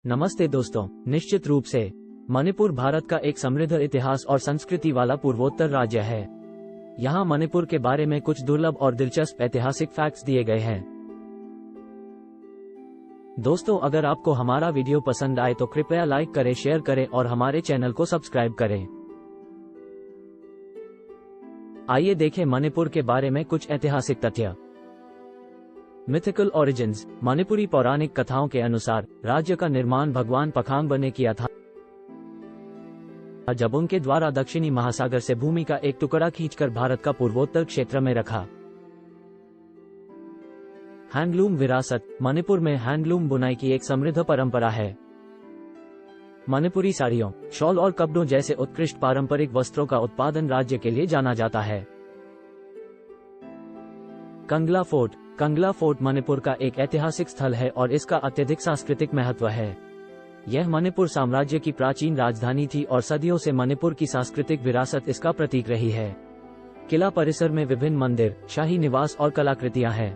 नमस्ते दोस्तों, निश्चित रूप से मणिपुर भारत का एक समृद्ध इतिहास और संस्कृति वाला पूर्वोत्तर राज्य है। यहाँ मणिपुर के बारे में कुछ दुर्लभ और दिलचस्प ऐतिहासिक फैक्ट्स दिए गए हैं। दोस्तों, अगर आपको हमारा वीडियो पसंद आए तो कृपया लाइक करें, शेयर करें और हमारे चैनल को सब्सक्राइब करें। आइए देखें मणिपुर के बारे में कुछ ऐतिहासिक तथ्य। Mythical origins. मणिपुरी पौराणिक कथाओं के अनुसार राज्य का निर्माण भगवान पखांब ने किया था, जब उनके द्वारा दक्षिणी महासागर से भूमि का एक टुकड़ा खींचकर भारत का पूर्वोत्तर क्षेत्र में रखा। हैंडलूम विरासत। मणिपुर में हैंडलूम बुनाई की एक समृद्ध परंपरा है। मणिपुरी साड़ियों, शॉल और कपड़ों जैसे उत्कृष्ट पारंपरिक वस्त्रों का उत्पादन राज्य के लिए जाना जाता है। कंगला फोर्ट। कंगला फोर्ट मणिपुर का एक ऐतिहासिक स्थल है और इसका अत्यधिक सांस्कृतिक महत्व है। यह मणिपुर साम्राज्य की प्राचीन राजधानी थी और सदियों से मणिपुर की सांस्कृतिक विरासत इसका प्रतीक रही है। किला परिसर में विभिन्न मंदिर, शाही निवास और कलाकृतियां हैं।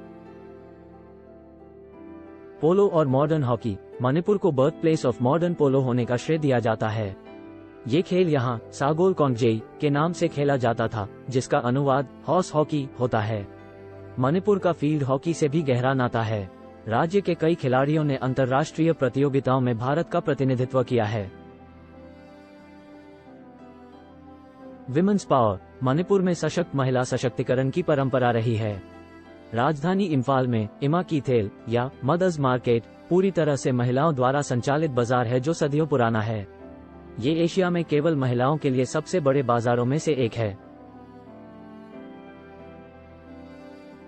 पोलो और मॉडर्न हॉकी। मणिपुर को birth place of modern polo होने का श्रेय दिया जाता है। ये खेल यहाँ सागोल कोंगजेई के नाम से खेला जाता था, जिसका अनुवाद हॉर्स हॉकी होता है। मणिपुर का फील्ड हॉकी से भी गहरा नाता है। राज्य के कई खिलाड़ियों ने अंतर्राष्ट्रीय प्रतियोगिताओं में भारत का प्रतिनिधित्व किया है। Women's power. मणिपुर में सशक्त महिला सशक्तिकरण की परंपरा रही है। राजधानी इम्फाल में इमा कीथेल या मदर्स मार्केट पूरी तरह से महिलाओं द्वारा संचालित बाजार है, जो सदियों पुराना है। ये एशिया में केवल महिलाओं के लिए सबसे बड़े बाजारों में से एक है।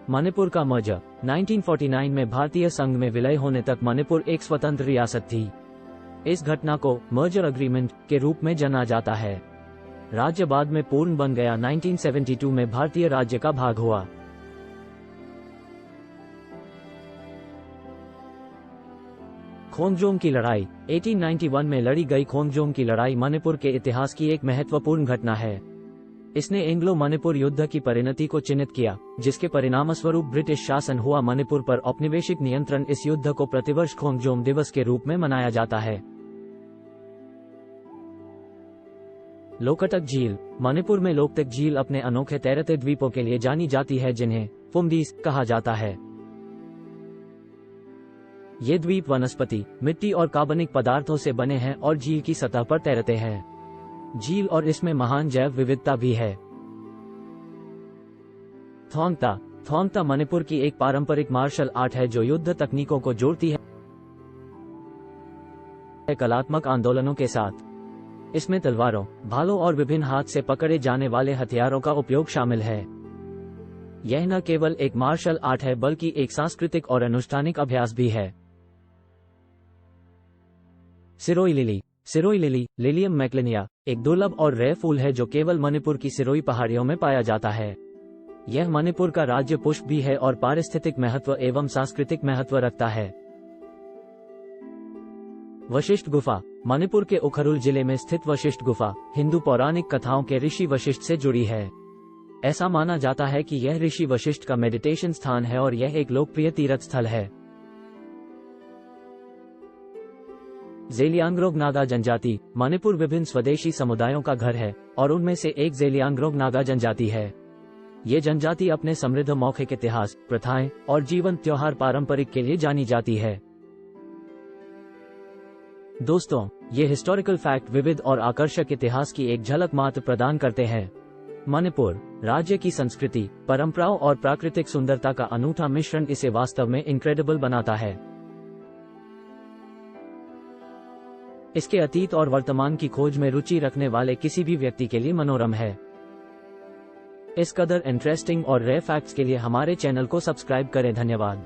मणिपुर का मर्जर। 1949 में भारतीय संघ में विलय होने तक मणिपुर एक स्वतंत्र रियासत थी। इस घटना को मर्जर अग्रीमेंट के रूप में जाना जाता है। राज्य बाद में पूर्ण बन गया। 1972 में भारतीय राज्य का भाग हुआ। खोंगजोम की लड़ाई। 1891 में लड़ी गई खोंगजोम की लड़ाई मणिपुर के इतिहास की एक महत्वपूर्ण घटना है। इसने एंग्लो मणिपुर युद्ध की परिणति को चिन्हित किया, जिसके परिणामस्वरूप ब्रिटिश शासन हुआ। मणिपुर पर औपनिवेशिक नियंत्रण। इस युद्ध को प्रतिवर्ष खोंगजोम दिवस के रूप में मनाया जाता है। लोकटक झील। मणिपुर में लोकटक झील अपने अनोखे तैरते द्वीपों के लिए जानी जाती है, जिन्हें फुमदीस कहा जाता है। ये द्वीप वनस्पति, मिट्टी और कार्बनिक पदार्थों से बने हैं और झील की सतह पर तैरते हैं। झील और इसमें महान जैव विविधता भी है। थोंगता। थोंगता मणिपुर की एक पारंपरिक मार्शल आर्ट है जो युद्ध तकनीकों को जोड़ती है कलात्मक आंदोलनों के साथ। इसमें तलवारों, भालों और विभिन्न हाथ से पकड़े जाने वाले हथियारों का उपयोग शामिल है। यह न केवल एक मार्शल आर्ट है बल्कि एक सांस्कृतिक और अनुष्ठानिक अभ्यास भी है। Siroi lily. Siroi lily, lilium mackliniae, एक दुर्लभ और रेयर फूल है जो केवल मणिपुर की सिरोई पहाड़ियों में पाया जाता है। यह मणिपुर का राज्य पुष्प भी है और पारिस्थितिक महत्व एवं सांस्कृतिक महत्व रखता है। वशिष्ठ गुफा। मणिपुर के उखरुल जिले में स्थित वशिष्ठ गुफा हिंदू पौराणिक कथाओं के ऋषि वशिष्ठ से जुड़ी है। ऐसा माना जाता है कि यह ऋषि वशिष्ठ का मेडिटेशन स्थान है और यह एक लोकप्रिय तीर्थ स्थल है। ज़ेलियांगरोंग नागा जनजाति। मणिपुर विभिन्न स्वदेशी समुदायों का घर है और उनमें से एक ज़ेलियांगरोंग नागा जनजाति है। ये जनजाति अपने समृद्ध मौखिक इतिहास, प्रथाएं और जीवन त्योहार पारंपरिक के लिए जानी जाती है। दोस्तों, ये हिस्टोरिकल फैक्ट विविध और आकर्षक इतिहास की एक झलक मात्र प्रदान करते हैं। मणिपुर राज्य की संस्कृति, परंपराओं और प्राकृतिक सुंदरता का अनूठा मिश्रण इसे वास्तव में इनक्रेडिबल बनाता है। इसके अतीत और वर्तमान की खोज में रुचि रखने वाले किसी भी व्यक्ति के लिए मनोरम है। इस कदर इंटरेस्टिंग और रेयर फैक्ट्स के लिए हमारे चैनल को सब्सक्राइब करें। धन्यवाद।